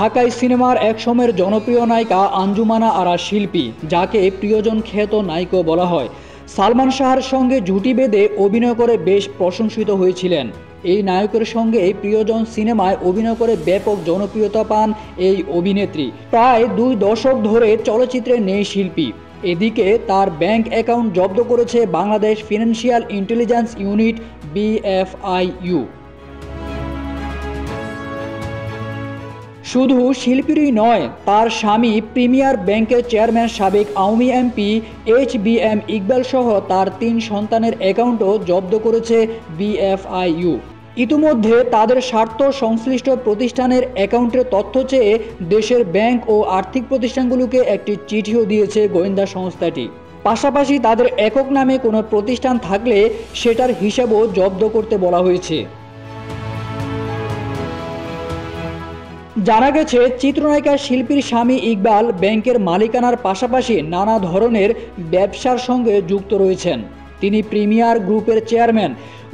ঢাকাই সিনেমার এক সময়ের জনপ্রিয় নায়িকা আঞ্জুমানা আরা শিল্পী, যাকে প্রিয়জন খ্যাত নায়িকা বলা হয়। সালমান শাহর সঙ্গে জুটি বেঁধে অভিনয় করে বেশ প্রশংসিত হয়েছিলেন। এই নায়কের সঙ্গে প্রিয়জন সিনেমায় অভিনয় করে ব্যাপক জনপ্রিয়তা পান এই অভিনেত্রী। প্রায় 2 দশক ধরে চলচ্চিত্রে নেই শিল্পী। এদিকে তার ব্যাংক অ্যাকাউন্ট জব্দ করেছে Bangladesh financial intelligence unit BFIU। শুধু শিল্পীরই নয়, তার স্বামী প্রিমিয়ার ব্যাংকের চেয়ারম্যান সাবেক আওয়ামী MP HBM ইকবাল সহ তার 3 সন্তানের অ্যাকাউন্টও জব্দ করেছে BFIU। ইতিমধ্যে তাদের স্বার্থ সংশ্লিষ্ট প্রতিষ্ঠানের অ্যাকাউন্টের তথ্য চেয়ে দেশের ব্যাংক ও আর্থিক প্রতিষ্ঠানগুলোকে একটি চিঠিও দিয়েছে গোয়েন্দা সংস্থাটি। পাশাপাশি তাদের একক নামে কোনো প্রতিষ্ঠান থাকলে সেটার হিসাবও জব্দ করতে বলা হয়েছে। জানা গেছে, চিত্রনায়িকা শিল্পীর স্বামী ইকবাল ব্যাংকের মালিকানার পাশাপাশি নানা ধরনের ব্যবসার সঙ্গে যুক্ত রয়েছেন। তিনি প্রিমিয়ার গ্রুপের চেয়ারম্যান।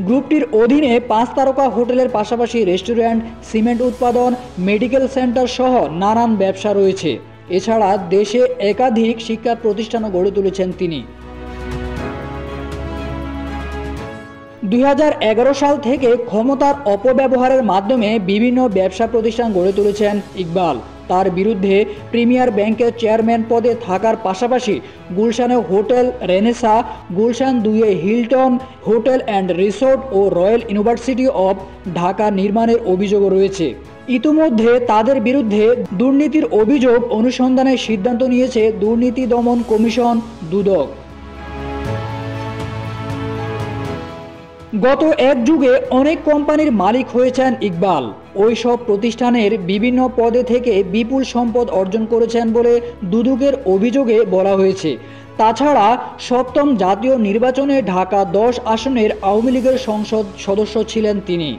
গ্রুপটির অধীনে 5 তারকা হোটেলের পাশাপাশি রেস্টুরেন্ট, সিমেন্ট উৎপাদন, মেডিকেল সেন্টার সহ নানান ব্যবসা রয়েছে। এছাড়া দেশে একাধিক শিক্ষা প্রতিষ্ঠানও গড়ে তুলেছেন তিনি। 2011 সাল থেকে ক্ষমতার অপব্যবহারের মাধ্যমে বিভিন্ন ব্যবসা প্রতিষ্ঠান গড়ে তুলেছেন ইকবাল। তার বিরুদ্ধে প্রিমিয়ার ব্যাংকের চেয়ারম্যান পদে থাকার পাশাপাশি গুলশানে হোটেল রেনেসা, গুলশান 2-এ হিলটন হোটেল অ্যান্ড রিসোর্ট ও রয়্যাল ইউনিভার্সিটি অব ঢাকা নির্মাণের অভিযোগও রয়েছে। ইতিমধ্যে তাদের বিরুদ্ধে দুর্নীতির অভিযোগ অনুসন্ধানের সিদ্ধান্ত নিয়েছে দুর্নীতি দমন কমিশন দুদক। গত এক যুগে অনেক কোম্পানির মালিক হয়েছেন ইকবাল। ওই সব প্রতিষ্ঠানের বিভিন্ন পদে থেকে বিপুল সম্পদ অর্জন করেছেন বলে দুদকের অভিযোগে বলা হয়েছে। তাছাড়া 7ম জাতীয় নির্বাচনে ঢাকা 10 আসনের আওয়ামী লীগের সংসদ সদস্য ছিলেন তিনি।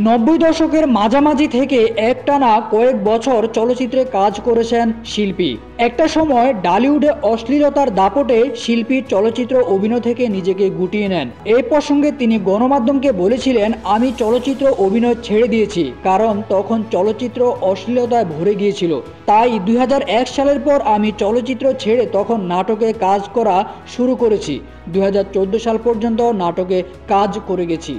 90 দশকের মাঝামাঝি থেকে একটানা কয়েক বছর চলচ্চিত্রে কাজ করেছেন শিল্পী। একটা সময় ডালিউডে অশ্লীলতার দাপটে শিল্পীর চলচ্চিত্র অভিনয় থেকে নিজেকে গুটিয়ে নেন। এই প্রসঙ্গে তিনি গণমাধ্যমকে বলেছিলেন, আমি চলচ্চিত্র অভিনয় ছেড়ে দিয়েছি কারণ তখন চলচ্চিত্র অশ্লীলতায় ভরে গিয়েছিল। তাই 2001 সালের পর আমি চলচ্চিত্র ছেড়ে তখন নাটকে কাজ করা শুরু করেছি। 2014 সাল পর্যন্ত নাটকে কাজ করে গেছি।